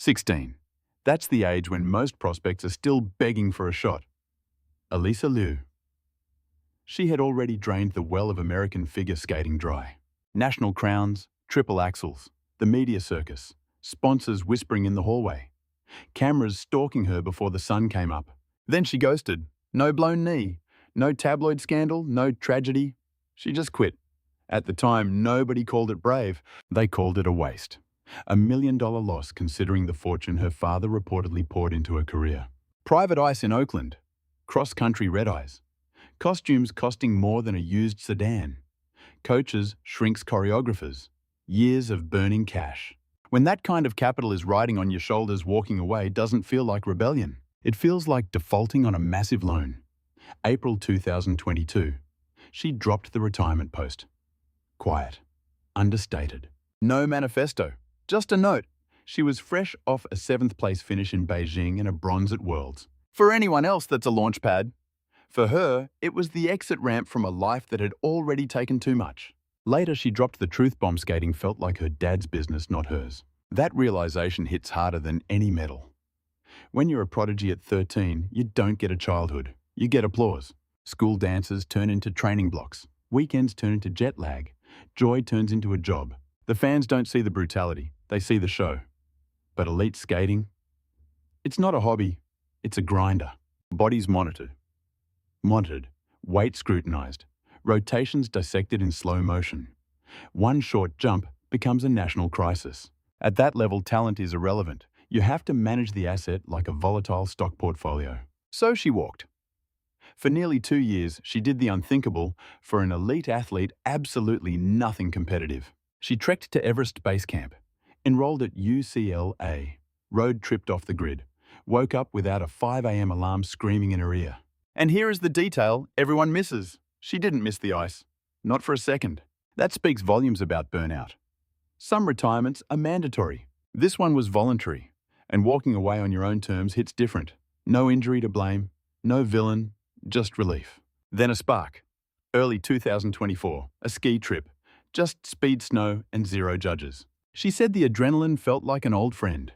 16. That's the age when most prospects are still begging for a shot. Alysa Liu. She had already drained the well of American figure skating dry. National crowns, triple axels, the media circus, sponsors whispering in the hallway, cameras stalking her before the sun came up. Then she ghosted. No blown knee, no tabloid scandal, no tragedy. She just quit. At the time, nobody called it brave. They called it a waste. $1 million loss considering the fortune her father reportedly poured into her career. Private ice in Oakland. Cross-country red-eyes. Costumes costing more than a used sedan. Coaches, shrinks, choreographers. Years of burning cash. When that kind of capital is riding on your shoulders, walking away doesn't feel like rebellion. It feels like defaulting on a massive loan. April 2022. She dropped the retirement post. Quiet. Understated. No manifesto. Just a note. She was fresh off a 7th place finish in Beijing and a bronze at Worlds. For anyone else, that's a launch pad. For her, it was the exit ramp from a life that had already taken too much. Later, she dropped the truth bomb. Skating felt like her dad's business, not hers. That realization hits harder than any medal. When you're a prodigy at 13, you don't get a childhood. You get applause. School dances turn into training blocks. Weekends turn into jet lag. Joy turns into a job. The fans don't see the brutality. They see the show. But elite skating? It's not a hobby. It's a grinder. Bodies monitored. Weight scrutinized. Rotations dissected in slow motion. One short jump becomes a national crisis. At that level, talent is irrelevant. You have to manage the asset like a volatile stock portfolio. So she walked. For nearly 2 years, she did the unthinkable. For an elite athlete, absolutely nothing competitive. She trekked to Everest Base Camp, enrolled at UCLA, road tripped off the grid, woke up without a 5 a.m. alarm screaming in her ear. And here is the detail everyone misses. She didn't miss the ice. Not for a second. That speaks volumes about burnout. Some retirements are mandatory. This one was voluntary. And walking away on your own terms hits different. No injury to blame, no villain, just relief. Then a spark. Early 2024, a ski trip. Just speed, snow, and 0 judges. She said the adrenaline felt like an old friend.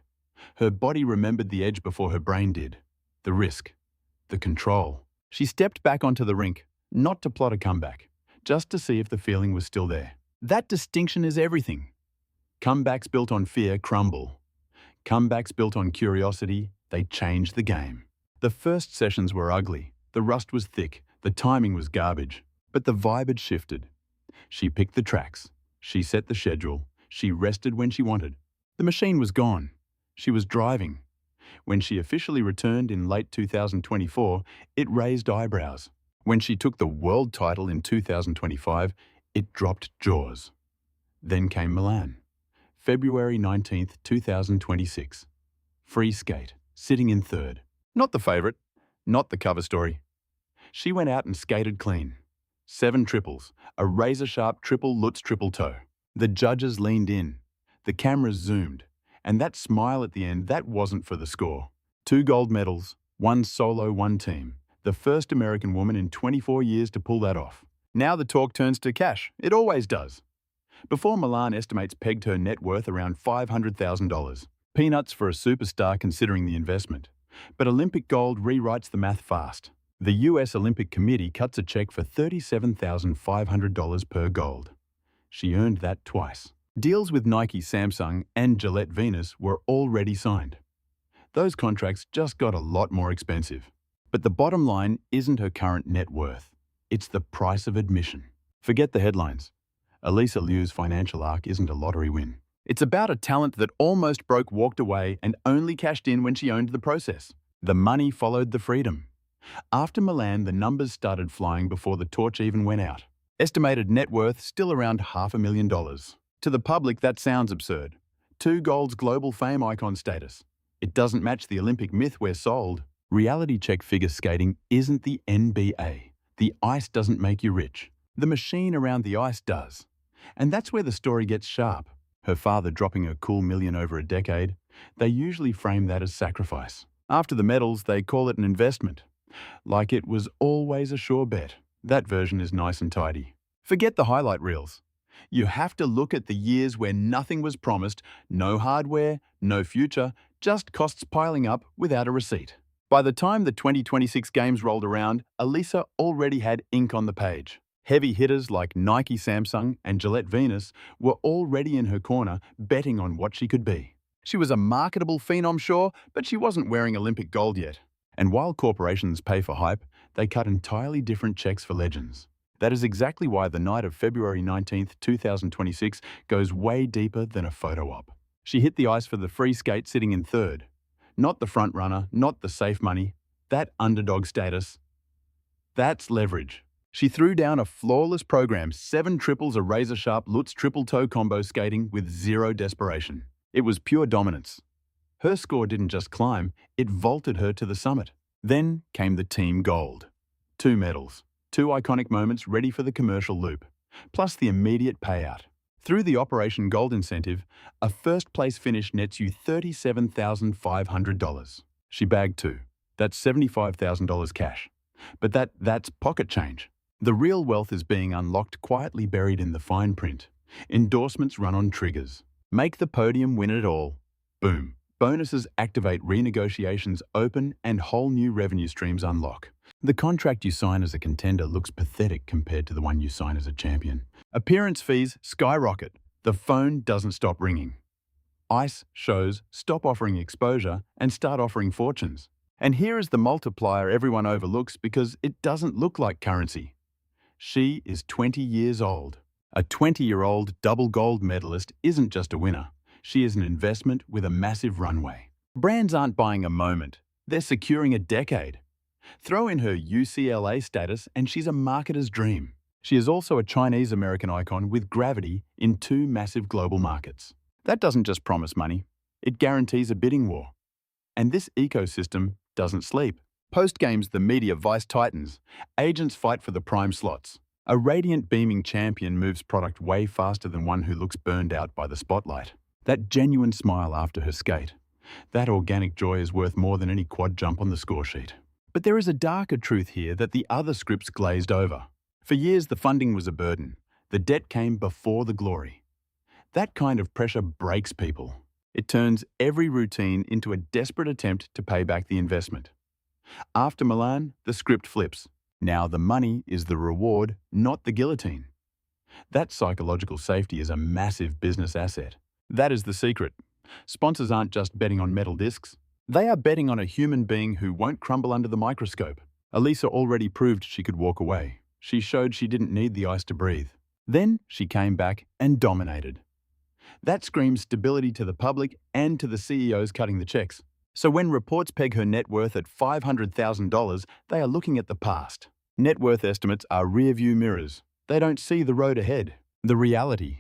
Her body remembered the edge before her brain did. The risk. The control. She stepped back onto the rink, not to plot a comeback, just to see if the feeling was still there. That distinction is everything. Comebacks built on fear crumble. Comebacks built on curiosity, they change the game. The first sessions were ugly. The rust was thick. The timing was garbage. But the vibe had shifted. She picked the tracks. She set the schedule. She rested when she wanted. The machine was gone. She was driving. When she officially returned in late 2024, it raised eyebrows. When she took the world title in 2025, it dropped jaws. Then came Milan. February 19th, 2026. Free skate, sitting in third. Not the favorite, not the cover story. She went out and skated clean. 7 triples, a razor-sharp triple Lutz triple toe. The judges leaned in. The cameras zoomed. And that smile at the end, that wasn't for the score. 2 gold medals, 1 solo, 1 team. The first American woman in 24 years to pull that off. Now the talk turns to cash. It always does. Before Milan estimates pegged her net worth around $500,000. Peanuts for a superstar considering the investment. But Olympic gold rewrites the math fast. The US Olympic Committee cuts a check for $37,500 per gold. She earned that twice. Deals with Nike, Samsung, and Gillette Venus were already signed. Those contracts just got a lot more expensive. But the bottom line isn't her current net worth. It's the price of admission. Forget the headlines. Alysa Liu's financial arc isn't a lottery win. It's about a talent that almost broke, walked away, and only cashed in when she owned the process. The money followed the freedom. After Milan, the numbers started flying before the torch even went out. Estimated net worth still around $500,000. To the public, that sounds absurd. 2 golds, global fame icon status. It doesn't match the Olympic myth we're sold. Reality check figure skating isn't the NBA. The ice doesn't make you rich. The machine around the ice does. And that's where the story gets sharp. Her father dropping a cool $1 million over a decade. They usually frame that as sacrifice. After the medals, they call it an investment. Like it was always a sure bet. That version is nice and tidy. Forget the highlight reels. You have to look at the years where nothing was promised, no hardware, no future, Just costs piling up without a receipt. By the time the 2026 games rolled around, Alysa already had ink on the page. Heavy hitters like Nike Samsung and Gillette Venus were already in her corner betting on what she could be. She was a marketable phenom, sure, but she wasn't wearing Olympic gold yet. And while corporations pay for hype, they cut entirely different checks for legends. That is exactly why the night of February 19th, 2026 goes way deeper than a photo op. She hit the ice for the free skate sitting in third. Not the front runner, not the safe money, that underdog status. That's leverage. She threw down a flawless program, 7 triples, a razor-sharp Lutz triple-toe combo skating with zero desperation. It was pure dominance. Her score didn't just climb, it vaulted her to the summit. Then came the team gold. 2 medals, 2 iconic moments ready for the commercial loop, plus the immediate payout. Through the Operation Gold incentive, a first-place finish nets you $37,500. She bagged 2. That's $75,000 cash. But that's pocket change. The real wealth is being unlocked, quietly buried in the fine print. Endorsements run on triggers. Make the podium, win it all. Boom. Bonuses activate, renegotiations open, and whole new revenue streams unlock. The contract you sign as a contender looks pathetic compared to the one you sign as a champion. Appearance fees skyrocket. The phone doesn't stop ringing. ICE shows stop offering exposure and start offering fortunes. And here is the multiplier everyone overlooks because it doesn't look like currency. She is 20 years old. A 20-year-old double gold medalist isn't just a winner. She is an investment with a massive runway. Brands aren't buying a moment. They're securing a decade. Throw in her UCLA status and she's a marketer's dream. She is also a Chinese-American icon with gravity in 2 massive global markets. That doesn't just promise money. It guarantees a bidding war. And this ecosystem doesn't sleep. Post-games, the media vice titans. Agents fight for the prime slots. A radiant, beaming champion moves product way faster than one who looks burned out by the spotlight. That genuine smile after her skate. That organic joy is worth more than any quad jump on the score sheet. But there is a darker truth here that the other scripts glazed over. For years, the funding was a burden. The debt came before the glory. That kind of pressure breaks people. It turns every routine into a desperate attempt to pay back the investment. After Milan, the script flips. Now the money is the reward, not the guillotine. That psychological safety is a massive business asset. That is the secret. Sponsors aren't just betting on metal discs. They are betting on a human being who won't crumble under the microscope. Alysa already proved she could walk away. She showed she didn't need the ice to breathe. Then she came back and dominated. That screams stability to the public and to the CEOs cutting the checks. So when reports peg her net worth at $500,000, they are looking at the past. Net worth estimates are rear-view mirrors. They don't see the road ahead. The reality.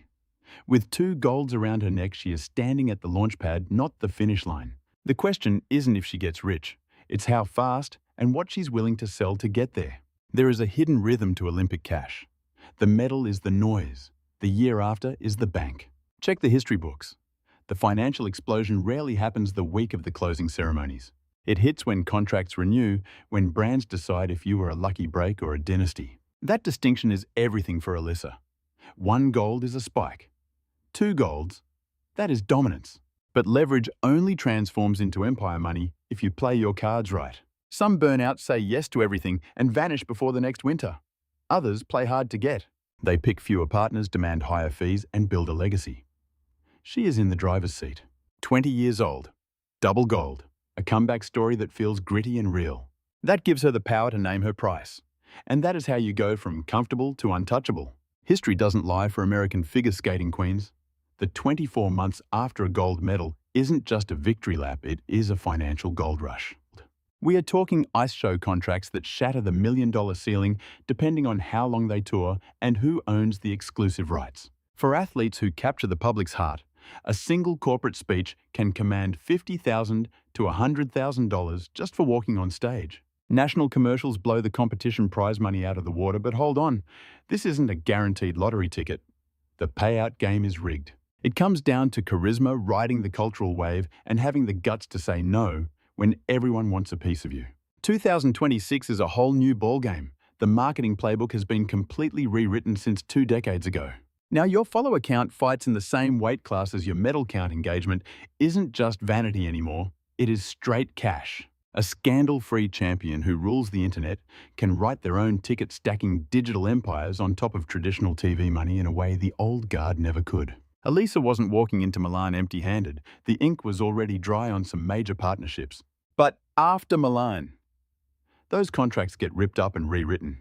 With 2 golds around her neck, she is standing at the launch pad, not the finish line. The question isn't if she gets rich. It's how fast and what she's willing to sell to get there. There is a hidden rhythm to Olympic cash. The medal is the noise. The year after is the bank. Check the history books. The financial explosion rarely happens the week of the closing ceremonies. It hits when contracts renew, when brands decide if you are a lucky break or a dynasty. That distinction is everything for Alysa. 1 gold is a spike. 2 golds, that is dominance. But leverage only transforms into empire money if you play your cards right. Some burnout say yes to everything and vanish before the next winter. Others play hard to get. They pick fewer partners, demand higher fees, and build a legacy. She is in the driver's seat. 20 years old. Double gold. A comeback story that feels gritty and real. That gives her the power to name her price. And that is how you go from comfortable to untouchable. History doesn't lie for American figure skating queens. The 24 months after a gold medal isn't just a victory lap, it is a financial gold rush. We are talking ice show contracts that shatter the $1 million ceiling depending on how long they tour and who owns the exclusive rights. For athletes who capture the public's heart, a single corporate speech can command $50,000 to $100,000 just for walking on stage. National commercials blow the competition prize money out of the water, but hold on, this isn't a guaranteed lottery ticket. The payout game is rigged. It comes down to charisma, riding the cultural wave, and having the guts to say no when everyone wants a piece of you. 2026 is a whole new ballgame. The marketing playbook has been completely rewritten since 2 decades ago. Now, your follower count fights in the same weight class as your medal count engagement isn't just vanity anymore, it is straight cash. A scandal-free champion who rules the internet can write their own ticket-stacking digital empires on top of traditional TV money in a way the old guard never could. Alysa wasn't walking into Milan empty-handed. The ink was already dry on some major partnerships. But after Milan, those contracts get ripped up and rewritten.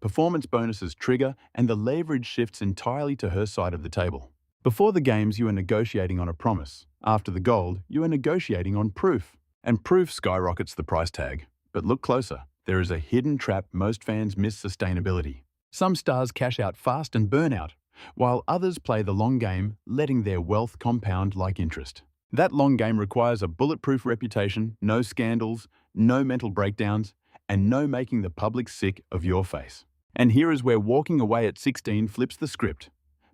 Performance bonuses trigger, and the leverage shifts entirely to her side of the table. Before the games, you are negotiating on a promise. After the gold, you are negotiating on proof. And proof skyrockets the price tag. But look closer. There is a hidden trap most fans miss: sustainability. Some stars cash out fast and burn out, while others play the long game, letting their wealth compound like interest. That long game requires a bulletproof reputation, no scandals, no mental breakdowns, and no making the public sick of your face. And here is where walking away at 16 flips the script.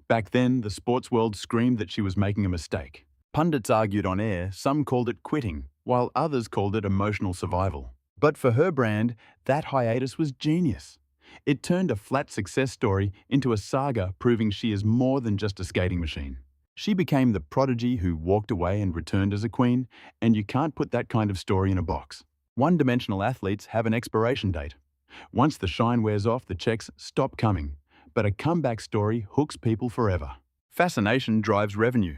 Back then, the sports world screamed that she was making a mistake. Pundits argued on air, some called it quitting, while others called it emotional survival. But for her brand, that hiatus was genius. It turned a flat success story into a saga, proving she is more than just a skating machine. She became the prodigy who walked away and returned as a queen, and you can't put that kind of story in a box. One-dimensional athletes have an expiration date. Once the shine wears off, the checks stop coming. But a comeback story hooks people forever. Fascination drives revenue.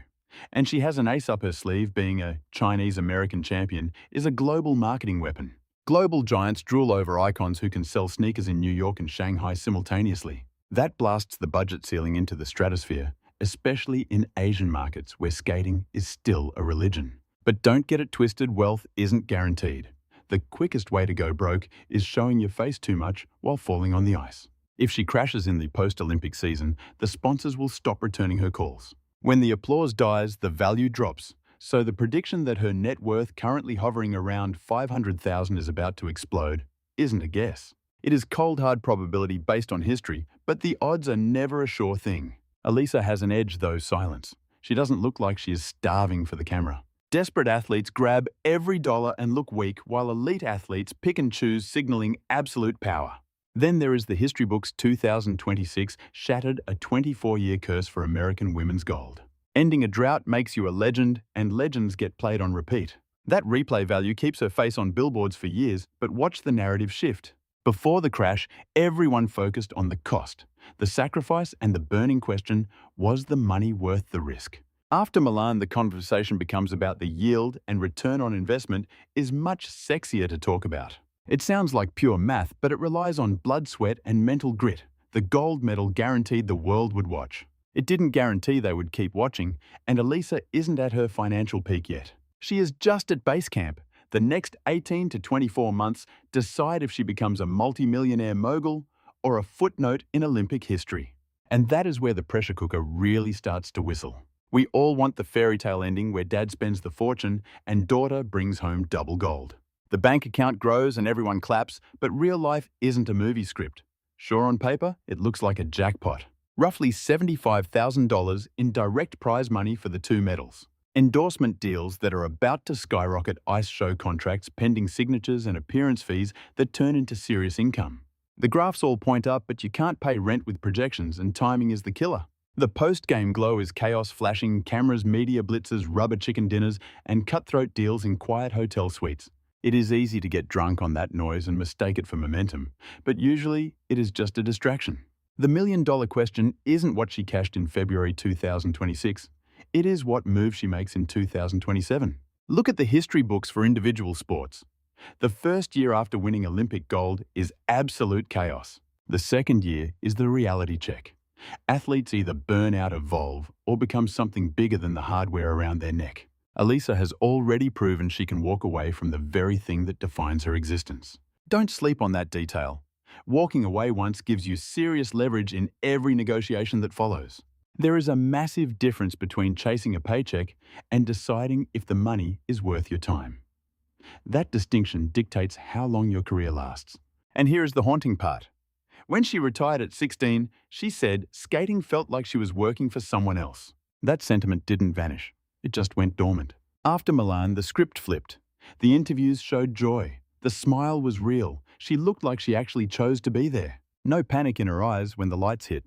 And she has an ace up her sleeve. Being a Chinese-American champion is a global marketing weapon. Global giants drool over icons who can sell sneakers in New York and Shanghai simultaneously. That blasts the budget ceiling into the stratosphere, especially in Asian markets where skating is still a religion. But don't get it twisted, wealth isn't guaranteed. The quickest way to go broke is showing your face too much while falling on the ice. If she crashes in the post-Olympic season, the sponsors will stop returning her calls. When the applause dies, the value drops. So the prediction that her net worth, currently hovering around $500,000, is about to explode isn't a guess. It is cold hard probability based on history, but the odds are never a sure thing. Alysa has an edge, though: silence. She doesn't look like she is starving for the camera. Desperate athletes grab every dollar and look weak, while elite athletes pick and choose, signaling absolute power. Then there is the history books. 2026 shattered a 24-year curse for American women's gold. Ending a drought makes you a legend, and legends get played on repeat. That replay value keeps her face on billboards for years, but watch the narrative shift. Before the crash, everyone focused on the cost, the sacrifice, and the burning question: was the money worth the risk? After Milan, the conversation becomes about the yield, and return on investment is much sexier to talk about. It sounds like pure math, but it relies on blood, sweat, and mental grit. The gold medal guaranteed the world would watch. It didn't guarantee they would keep watching, and Alysa isn't at her financial peak yet. She is just at base camp. The next 18 to 24 months decide if she becomes a multi-millionaire mogul or a footnote in Olympic history. And that is where the pressure cooker really starts to whistle. We all want the fairy tale ending where dad spends the fortune and daughter brings home double gold. The bank account grows and everyone claps, but real life isn't a movie script. Sure, on paper, it looks like a jackpot. Roughly $75,000 in direct prize money for the two medals. Endorsement deals that are about to skyrocket, ice show contracts pending signatures, and appearance fees that turn into serious income. The graphs all point up, but you can't pay rent with projections, and timing is the killer. The post-game glow is chaos: flashing cameras, media blitzes, rubber chicken dinners, and cutthroat deals in quiet hotel suites. It is easy to get drunk on that noise and mistake it for momentum, but usually it is just a distraction. The million-dollar question isn't what she cashed in February 2026. It is what move she makes in 2027. Look at the history books for individual sports. The first year after winning Olympic gold is absolute chaos. The second year is the reality check. Athletes either burn out, evolve, or become something bigger than the hardware around their neck. Alysa has already proven she can walk away from the very thing that defines her existence. Don't sleep on that detail. Walking away once gives you serious leverage in every negotiation that follows. There is a massive difference between chasing a paycheck and deciding if the money is worth your time. That distinction dictates how long your career lasts. And here is the haunting part. When she retired at 16, she said skating felt like she was working for someone else. That sentiment didn't vanish. It just went dormant. After Milan, the script flipped. The interviews showed joy. The smile was real. She looked like she actually chose to be there. No panic in her eyes when the lights hit.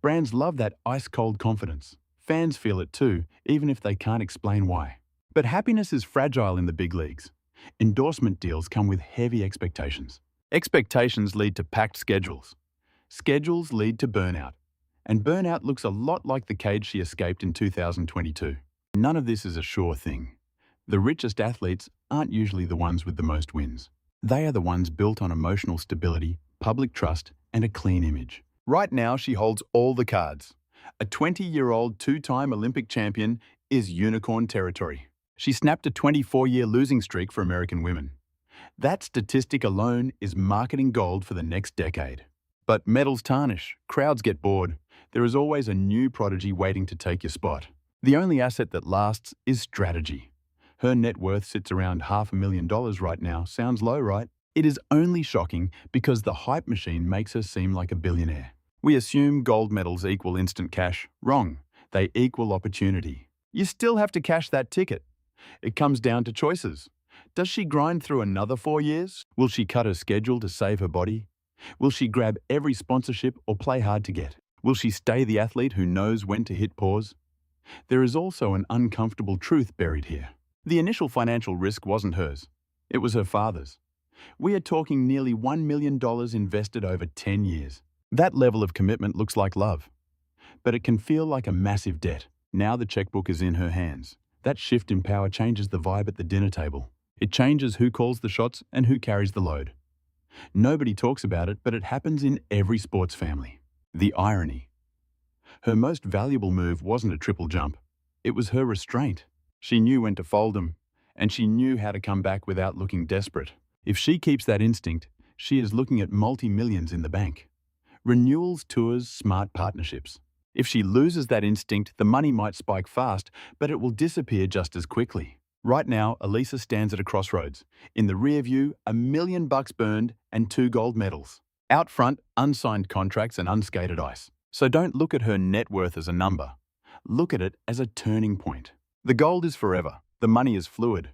Brands love that ice-cold confidence. Fans feel it too, even if they can't explain why. But happiness is fragile in the big leagues. Endorsement deals come with heavy expectations. Expectations lead to packed schedules. Schedules lead to burnout. And burnout looks a lot like the cage she escaped in 2022. None of this is a sure thing. The richest athletes aren't usually the ones with the most wins. They are the ones built on emotional stability, public trust, and a clean image. Right now, she holds all the cards. A 20-year-old two-time Olympic champion is unicorn territory. She snapped a 24-year losing streak for American women. That statistic alone is marketing gold for the next decade. But medals tarnish, crowds get bored. There is always a new prodigy waiting to take your spot. The only asset that lasts is strategy. Her net worth sits around $500,000 right now. Sounds low, right? It is only shocking because the hype machine makes her seem like a billionaire. We assume gold medals equal instant cash. Wrong. They equal opportunity. You still have to cash that ticket. It comes down to choices. Does she grind through another 4 years? Will she cut her schedule to save her body? Will she grab every sponsorship or play hard to get? Will she stay the athlete who knows when to hit pause? There is also an uncomfortable truth buried here. The initial financial risk wasn't hers. It was her father's. We are talking nearly $1 million invested over 10 years. That level of commitment looks like love, but it can feel like a massive debt. Now the checkbook is in her hands. That shift in power changes the vibe at the dinner table. It changes who calls the shots and who carries the load. Nobody talks about it, but it happens in every sports family. The irony. Her most valuable move wasn't a triple jump. It was her restraint. She knew when to fold them, and she knew how to come back without looking desperate. If she keeps that instinct, she is looking at multi-millions in the bank. Renewals, tours, smart partnerships. If she loses that instinct, the money might spike fast, but it will disappear just as quickly. Right now, Alysa stands at a crossroads. In the rear view, $1 million burned and 2 gold medals. Out front, unsigned contracts and unskated ice. So don't look at her net worth as a number. Look at it as a turning point. The gold is forever. The money is fluid.